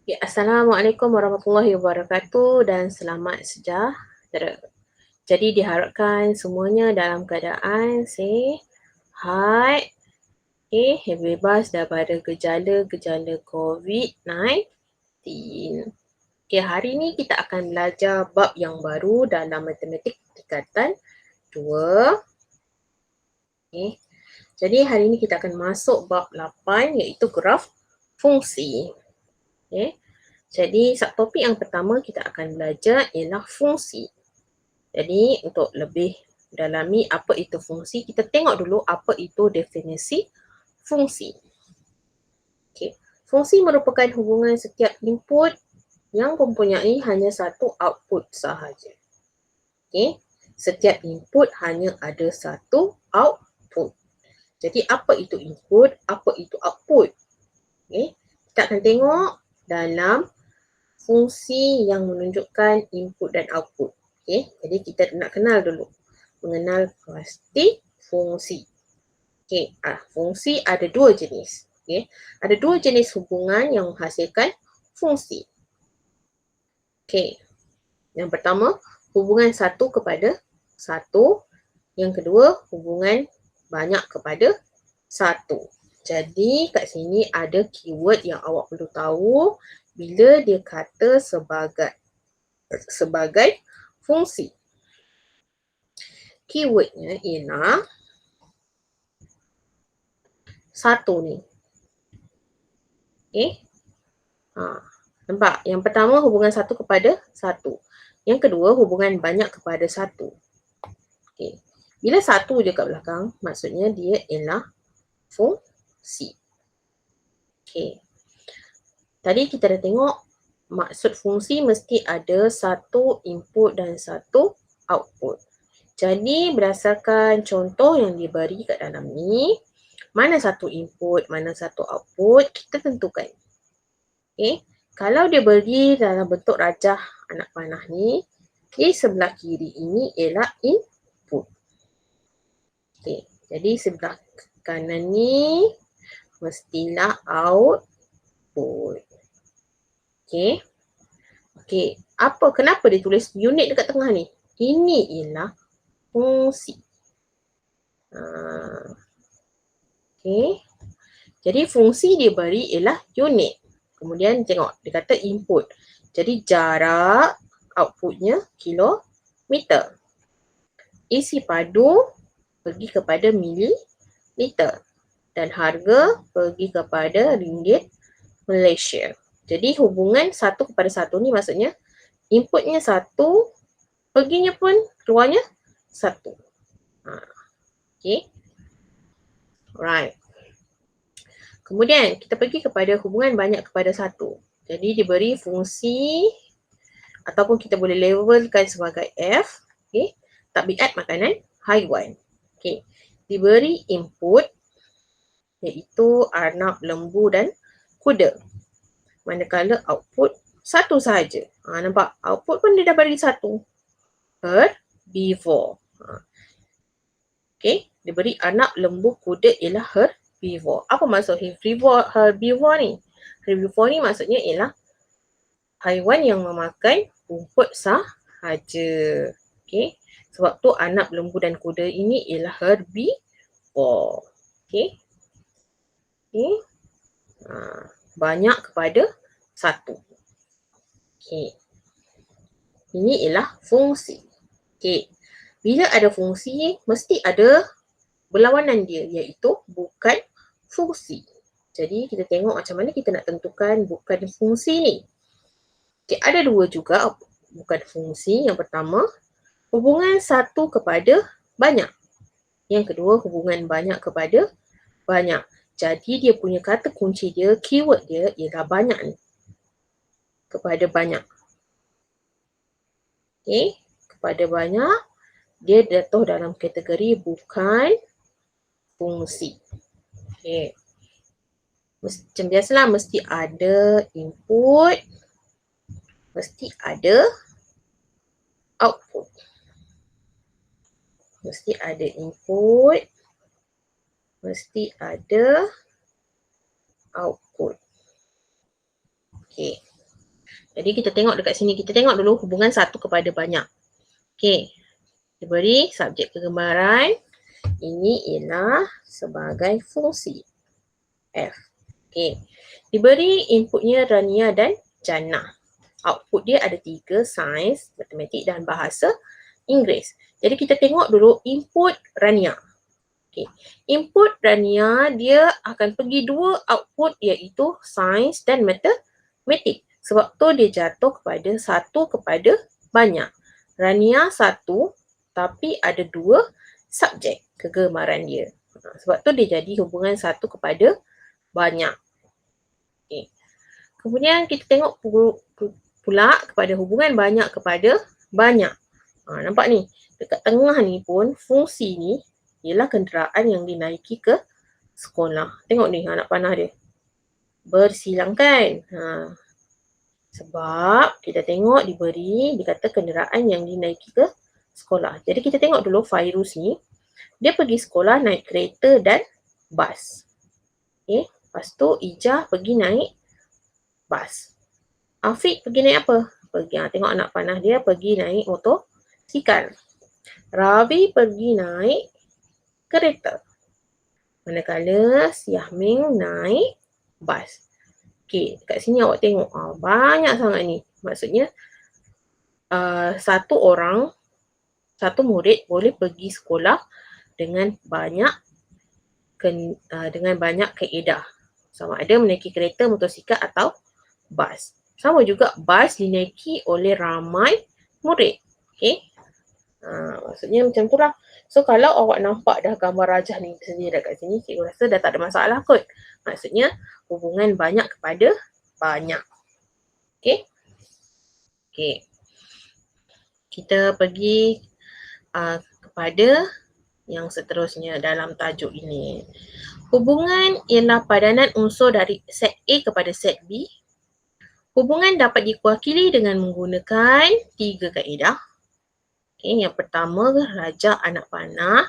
Ya, Assalamualaikum warahmatullahi wabarakatuh dan selamat sejahtera. Jadi diharapkan semuanya dalam keadaan sihat, bebas daripada gejala-gejala COVID-19. Hari ini kita akan belajar bab yang baru dalam matematik tingkatan 2. Jadi hari ini kita akan masuk bab 8 iaitu graf fungsi. Jadi subtopik yang pertama kita akan belajar ialah fungsi. Jadi untuk lebih dalami apa itu fungsi, kita tengok dulu apa itu definisi fungsi. Fungsi merupakan hubungan setiap input yang mempunyai hanya satu output sahaja. Setiap input hanya ada satu output. Jadi apa itu input, apa itu output? Kita akan tengok dalam fungsi yang menunjukkan input dan output. Jadi kita nak kenal dulu. Mengenal pasti fungsi. Fungsi ada dua jenis. Ada dua jenis hubungan yang menghasilkan fungsi. Yang pertama, hubungan satu kepada satu. Yang kedua, hubungan banyak kepada satu. Jadi kat sini ada keyword yang awak perlu tahu bila dia kata sebagai fungsi. Keywordnya ialah satu ni. Nampak? Yang pertama hubungan satu kepada satu. Yang kedua hubungan banyak kepada satu. Bila satu je kat belakang, maksudnya dia ialah fungsi. Tadi kita dah tengok maksud fungsi mesti ada satu input dan satu output. Jadi berdasarkan contoh yang diberi kat dalam ni, mana satu input, mana satu output, kita tentukan. Kalau dia beri dalam bentuk rajah anak panah ni, di sebelah kiri ini ialah input. Jadi sebelah kanan ni mestilah output. Kenapa dia tulis unit dekat tengah ni? Ini ialah fungsi. Jadi fungsi dia beri ialah unit. Kemudian tengok, dia kata input. Jadi jarak outputnya kilometer. Isi padu pergi kepada mililiter. Dan harga pergi kepada ringgit Malaysia. Jadi hubungan satu kepada satu ni maksudnya inputnya satu, perginya pun keluarnya satu. Right. Kemudian kita pergi kepada hubungan banyak kepada satu. Jadi diberi fungsi ataupun kita boleh labelkan sebagai F, tabiat makanan haiwan. Diberi input iaitu arnab, lembu dan kuda. Manakala output satu sahaja. Nampak? Output pun dia dah bagi satu. Herbivore. Dia beri arnab, lembu, kuda ialah herbivore. Apa maksud herbivore ni? Herbivore ni maksudnya ialah haiwan yang memakan rumput sahaja. Sebab tu arnab, lembu dan kuda ini ialah herbivore. Banyak kepada satu. Ini ialah fungsi. Bila ada fungsi, mesti ada berlawanan dia iaitu bukan fungsi. Jadi kita tengok macam mana kita nak tentukan bukan fungsi ni. Ada dua juga bukan fungsi. Yang pertama, hubungan satu kepada banyak. Yang kedua, hubungan banyak kepada banyak. Jadi dia punya kata kunci dia, keyword dia ialah banyak ni. Kepada banyak. Kepada banyak, dia jatuh dalam kategori bukan fungsi. Macam biasalah mesti ada input, mesti ada output. Mesti ada input, mesti ada output. Jadi kita tengok dekat sini, kita tengok dulu hubungan satu kepada banyak. Okey, diberi subjek pergambaran, ini ialah sebagai fungsi F. Okey, diberi inputnya Rania dan Jannah. Output dia ada 3, sains, matematik dan bahasa Inggeris. Jadi kita tengok dulu input Rania. Okay. Input Rania dia akan pergi 2 output iaitu sains dan matematik. Sebab tu dia jatuh kepada satu kepada banyak. Rania 1 tapi ada 2 subjek kegemaran dia. Sebab tu dia jadi hubungan satu kepada banyak. Okay. Kemudian kita tengok pula kepada hubungan banyak kepada banyak. Nampak ni, dekat tengah ni pun fungsi ni ialah kenderaan yang dinaiki ke sekolah. Tengok ni anak panah dia. Bersilang kan? Sebab kita tengok diberi, dikata kenderaan yang dinaiki ke sekolah. Jadi kita tengok dulu Fairuz ni, dia pergi sekolah naik kereta dan bas. Okay. Lepas tu Ijah pergi naik bas. Afiq pergi naik apa? Tengok anak panah dia pergi naik motosikal. Rabi pergi naik kereta. Manakala si Yahmin naik bas. Okey, kat sini awak tengok banyak sangat ni. Maksudnya satu murid boleh pergi sekolah dengan banyak kaedah. Sama ada menaiki kereta, motosikal atau bas. Sama juga bas dinaiki oleh ramai murid. Okey. Maksudnya macam tu lah. So kalau awak nampak dah gambar rajah ni sendiri dekat sini, cikgu rasa dah tak ada masalah kot. Maksudnya hubungan banyak kepada banyak. Okey. Okey. Kita pergi kepada yang seterusnya dalam tajuk ini. Hubungan ialah padanan unsur dari set A kepada set B. Hubungan dapat diwakili dengan menggunakan 3 kaedah. Okay, yang pertama, rajah anak panah.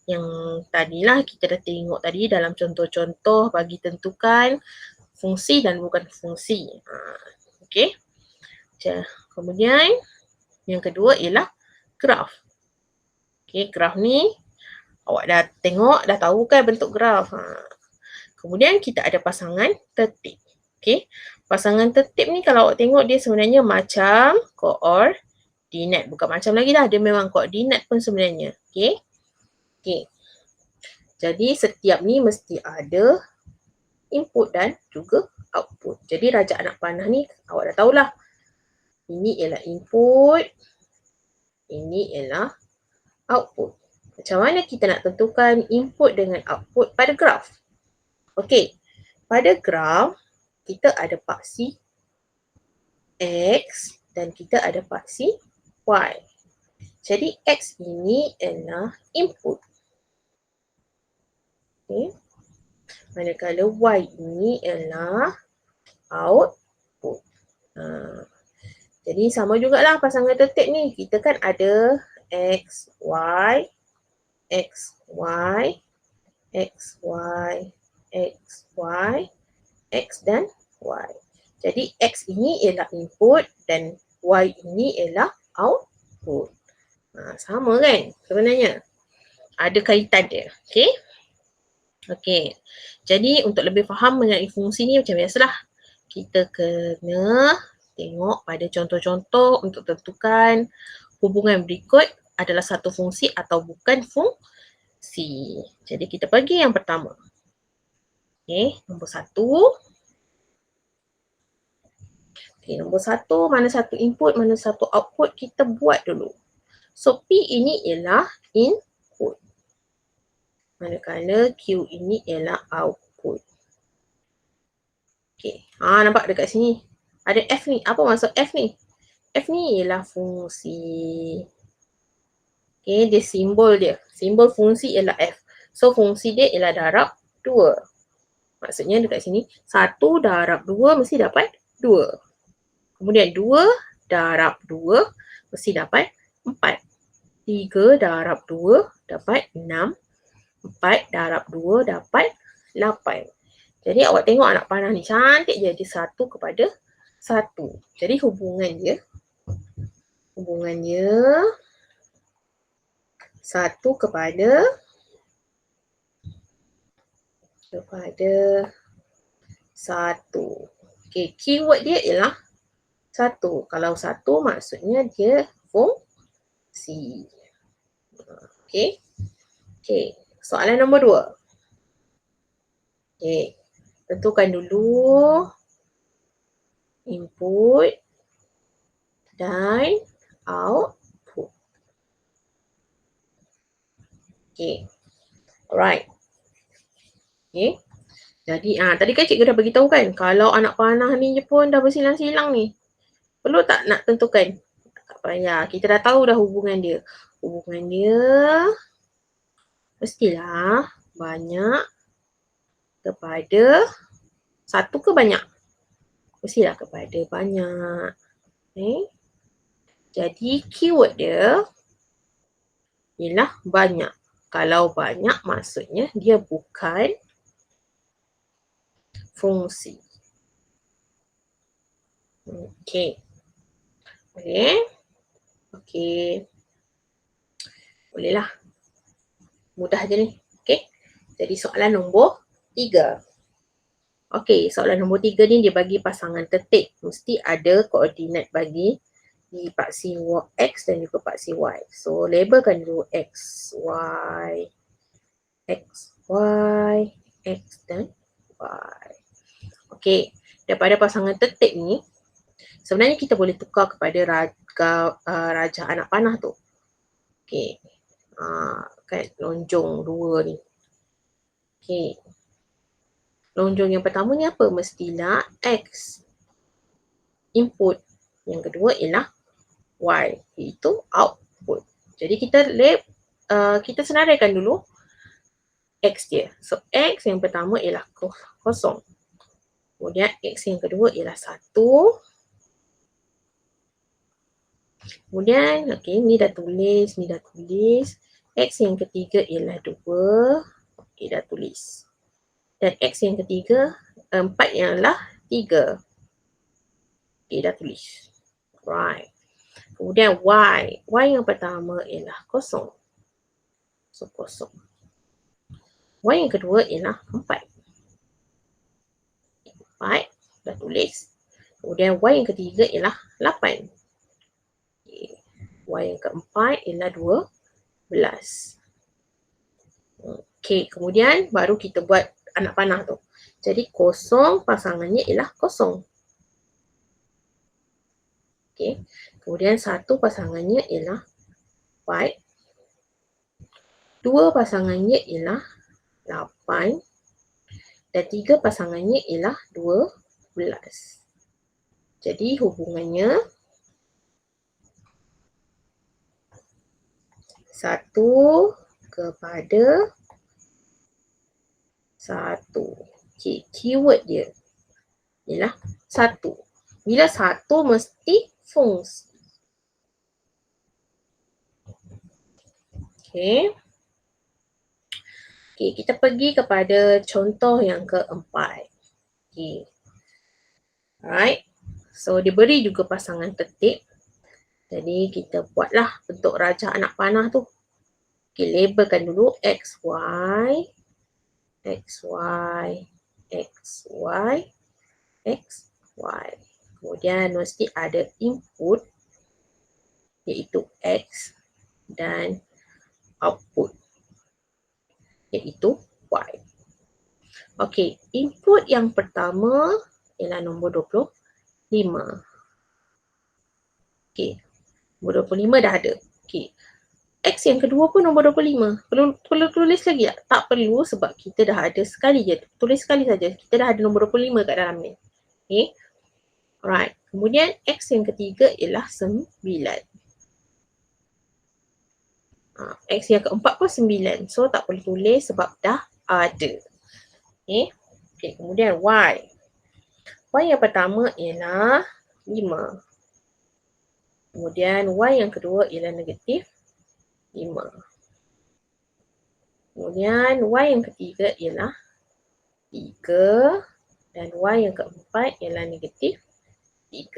Yang tadilah kita dah tengok tadi dalam contoh-contoh bagi tentukan fungsi dan bukan fungsi. Okay. Kemudian, yang kedua ialah graf. Okay, graf ni awak dah tengok, dah tahu kan bentuk graf. Kemudian kita ada pasangan tertib. Okay. Pasangan tertib ni kalau awak tengok dia sebenarnya macam koordinat. Bukan macam lagi dah, dia memang koordinat pun sebenarnya. Okay. Okay. Jadi setiap ni mesti ada input dan juga output. Jadi rajah anak panah ni awak dah tahulah. Ini ialah input. Ini ialah output. Macam mana kita nak tentukan input dengan output pada graf? Okey. Pada graf, kita ada paksi X dan kita ada paksi Y. Jadi X ini adalah input. Okay. Manakala Y ini adalah output. Jadi sama jugalah pasangan tertib ni. Kita kan ada X, Y, X, Y, X, Y, X, Y, X dan Y. Jadi X ini ialah input dan Y ini ialah output. Sama kan sebenarnya. Ada kaitan dia. Okay. Okay. Jadi untuk lebih faham mengenai fungsi ni macam biasalah. Kita kena tengok pada contoh-contoh untuk tentukan hubungan berikut adalah satu fungsi atau bukan fungsi. Jadi kita pergi yang pertama. Okay, nombor 1. Okay, nombor 1, mana satu input, mana satu output, kita buat dulu. So, P ini ialah input. Manakala Q ini ialah output. Okay, nampak dekat sini. Ada F ni. Apa maksud F ni? F ni ialah fungsi. Okay, dia simbol dia. Simbol fungsi ialah F. So, fungsi dia ialah darab 2. Maksudnya dekat sini, 1 darab 2 mesti dapat 2. Kemudian 2 darab 2 mesti dapat 4. 3 darab 2 dapat 6. 4 darab 2 dapat 8. Jadi awak tengok anak panah ni cantik je. Dia 1 kepada 1. Jadi hubungannya 1 kepada 1. Okey, keyword dia ialah 1. Kalau 1 maksudnya dia fungsi. Okey. Okey, soalan nombor 2. Okey, tentukan dulu input dan output. Okey. Alright. Okey. Jadi tadi kan cikgu dah beritahu kan, kalau anak panah ni pun dah bersilang-silang ni. Perlu tak nak tentukan? Tak payah. Kita dah tahu dah hubungan dia. Hubungan dia mestilah banyak kepada 1 ke banyak? Mestilah kepada banyak. Okay. Jadi keyword dia ialah banyak. Kalau banyak maksudnya dia bukan fungsi. Okey. Boleh? Okey. Bolehlah. Mudah je ni. Okey. Jadi soalan nombor 3. Okey, soalan nombor 3 ni dia bagi pasangan tertib. Mesti ada koordinat bagi di paksi X dan juga paksi Y. So, labelkan dulu X, Y, X, Y, X dan Y. Okey, daripada pasangan tertib ni, sebenarnya kita boleh tukar kepada raja anak panah tu. Okey, kan lonjong 2 ni. Okey, lonjong yang pertama ni apa? Mestilah X input. Yang kedua ialah Y, iaitu output. Jadi kita senaraikan dulu X dia. So X yang pertama ialah kosong. Kemudian X yang kedua ialah 1. Kemudian ni dah tulis, ni dah tulis. X yang ketiga ialah 2. Okey, dah tulis. Dan X yang ketiga, 4 ialah 3. Okey, dah tulis. Right. Kemudian Y. Y yang pertama ialah kosong. So, kosong. Y yang kedua ialah 4. 4, dah tulis. Kemudian Y yang ketiga ialah 8. Okay. Y yang keempat ialah 12. Okey, kemudian baru kita buat anak panah tu. Jadi kosong pasangannya ialah kosong. Okey. Kemudian 1 pasangannya ialah 4. 2 pasangannya ialah 8. Dan 3 pasangannya ialah 12. Jadi hubungannya 1 kepada 1. Okey, keyword dia ialah 1. Bila 1 mesti fungsi. Okey. Okey, kita pergi kepada contoh yang keempat. Okey. Alright. So, diberi juga pasangan tertib. Jadi, kita buatlah bentuk raja anak panah tu. Okey, labelkan dulu X, Y, X, Y, X, Y, X, Y. Kemudian mesti ada input iaitu X dan output iaitu Y. Okey, input yang pertama ialah nombor 25. Okey, nombor 25 dah ada. Okey, X yang kedua pun nombor 25. Perlu tulis lagi tak? Tak perlu sebab kita dah ada sekali je. Tulis sekali saja. Kita dah ada nombor 25 kat dalam ni. Okey. Alright. Kemudian X yang ketiga ialah 9. X yang keempat pun 9. So tak perlu tulis sebab dah ada. Okay. Okay. Kemudian Y. Y yang pertama ialah 5. Kemudian Y yang kedua ialah negatif 5. Kemudian Y yang ketiga ialah 3. Dan Y yang keempat ialah negatif 3.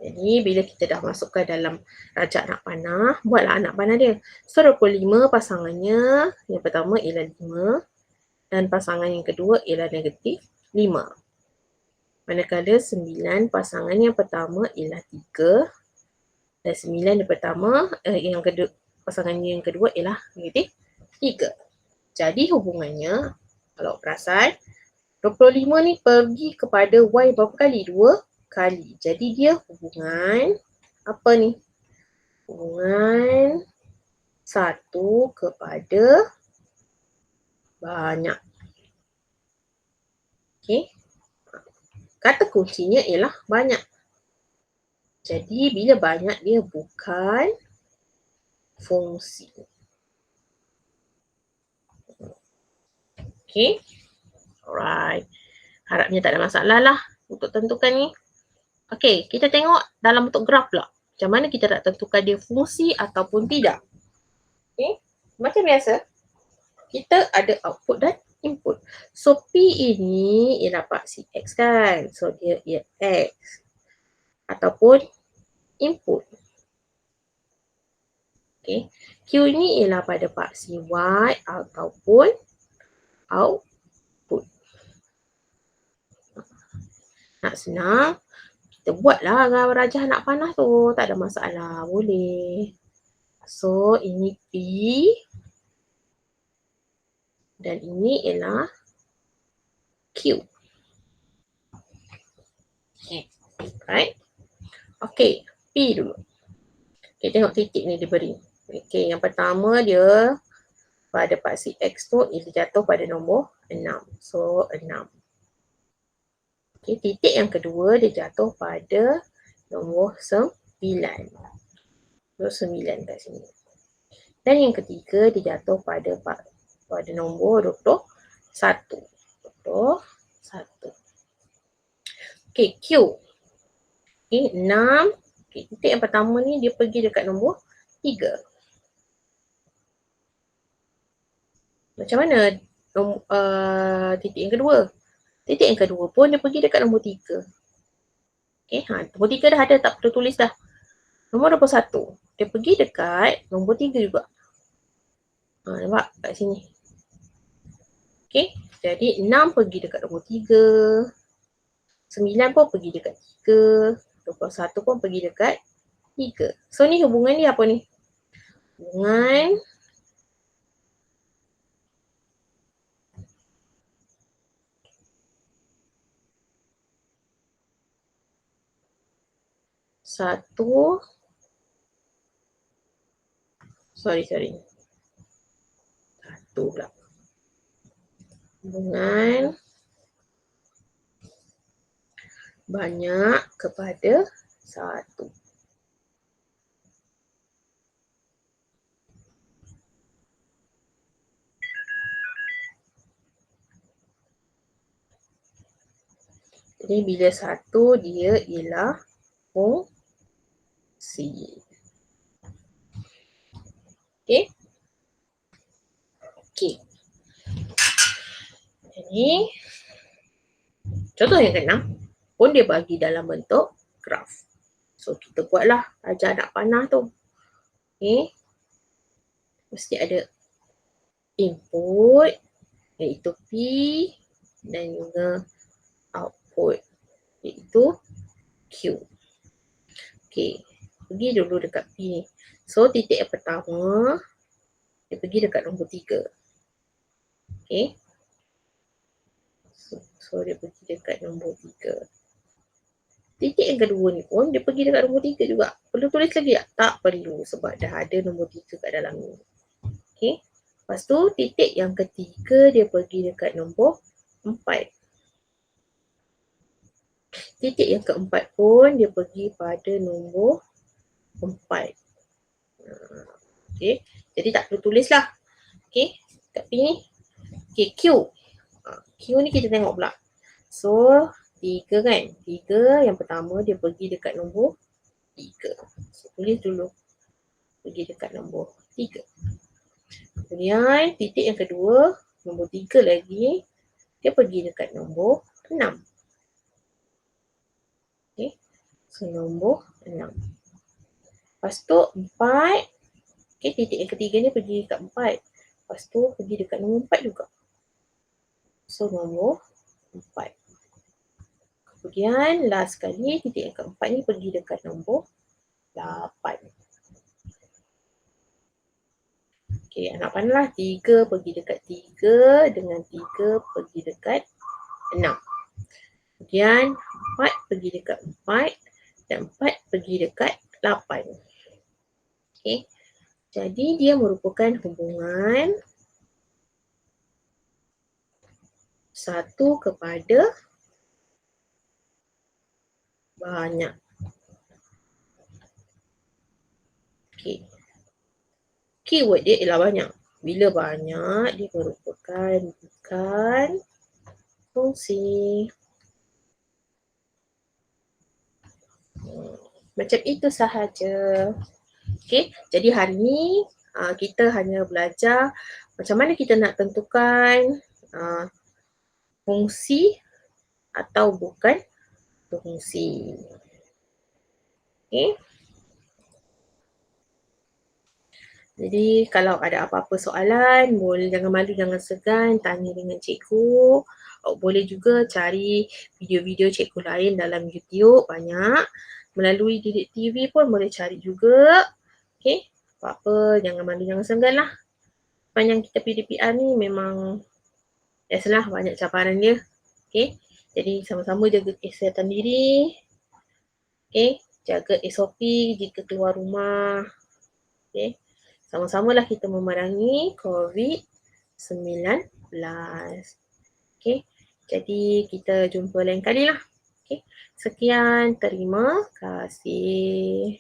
Jadi bila kita dah masukkan dalam rajak anak panah, buatlah anak panah dia. So 25 pasangannya, yang pertama ialah 5 dan pasangan yang kedua ialah negatif 5. Manakala 9 pasangan yang pertama ialah 3 dan 9 yang pertama yang kedua pasangan yang kedua ialah negatif 3. Jadi hubungannya kalau perasan 25 ni pergi kepada Y berapa kali? 2 kali. Jadi dia hubungan apa ni? Hubungan 1 kepada banyak. Okey. Kata kuncinya ialah banyak. Jadi bila banyak dia bukan fungsi. Okey. Alright. Harapnya tak ada masalah lah untuk tentukan ni. Okey, kita tengok dalam bentuk graf pula. Macam mana kita nak tentukan dia fungsi ataupun tidak. Okey, macam biasa, kita ada output dan input. So, P ini ialah paksi X kan. So, dia ialah X. Ataupun input. Okey, Q ini ialah pada paksi Y ataupun output. Nak senang, kita buatlah rajah anak panah tu. Tak ada masalah. Boleh. So, ini P. Dan ini ialah Q. Okay. Right? Okay. P dulu. Okay, tengok titik ni diberi. Okay, yang pertama dia pada paksi X tu, dia jatuh pada nombor 6. So, 6. Okay, titik yang kedua dia jatuh pada nombor 9. So, 9 kat sini. Dan yang ketiga dia jatuh pada nombor 21. 21. Okay, Q. Okay, 6. Okay, titik yang pertama ni dia pergi dekat nombor 3. Macam mana titik yang kedua? Titik yang kedua pun dia pergi dekat nombor 3. Okay, nombor 3 dah ada, tak perlu tulis dah. Nombor 21. Dia pergi dekat nombor 3 juga. Nampak kat sini. Okay, jadi 6 pergi dekat nombor 3. 9 pun pergi dekat 3. 21 pun pergi dekat 3. So ni hubungan dia apa ni? Hubungan satu. Sorry. Satu pula. Hubungan banyak kepada 1. Jadi bila 1 dia ialah fungsi. Okay. Okay. Jadi contoh yang ke-6 pun dia bagi dalam bentuk graf. So kita buatlah rajah anak panah tu. Okay. Mesti ada input iaitu P dan juga output iaitu Q. Okay. Pergi dulu dekat P ni. So titik yang pertama dia pergi dekat nombor 3. Okay. So dia pergi dekat nombor 3. Titik yang kedua ni pun dia pergi dekat nombor 3 juga. Perlu tulis lagi tak? Tak perlu sebab dah ada nombor 3 kat dalam ni. Okay. Lepas tu titik yang ketiga dia pergi dekat nombor 4. Titik yang keempat pun dia pergi pada nombor 4. Okay. Jadi tak perlu tulis lah. Okay. Kat sini. Okay. Q. Q ni kita tengok pula. So 3 kan. 3 yang pertama dia pergi dekat nombor 3. So, tulis dulu. Pergi dekat nombor 3. Kemudian titik yang kedua, nombor 3 lagi, dia pergi dekat nombor 6. Okey. So nombor 6. Lepas tu 4. Okey, titik yang ketiga ni pergi dekat 4. Lepas tu pergi dekat nombor 4 juga. So nombor 4. Kemudian last sekali titik yang keempat ni pergi dekat nombor 8. Okey, anak panah 3 pergi dekat 3 dengan 3 pergi dekat 6. Kemudian 4 pergi dekat 4 dan 4 pergi dekat 8. Okey. Jadi dia merupakan hubungan 1 kepada banyak. Okey. Keyword dia ialah banyak. Bila banyak, dia merupakan bukan fungsi. Macam itu sahaja. Okey, jadi hari ni kita hanya belajar macam mana kita nak tentukan fungsi atau bukan fungsi. Okey. Jadi kalau ada apa-apa soalan, boleh jangan malu, jangan segan tanya dengan cikgu. Boleh juga cari video-video cikgu lain dalam YouTube banyak. Melalui Didik TV pun boleh cari juga. Okey, apa-apa jangan malu, jangan segan lah. Sepanjang kita PDPR ni memang biasalah banyak cabaran dia. Okey, jadi sama-sama jaga kesihatan diri. Okey, jaga SOP jika keluar rumah. Okey. Sama-samalah kita memerangi COVID-19. Okey. Jadi kita jumpa lain kali lah. Okey. Sekian, terima kasih.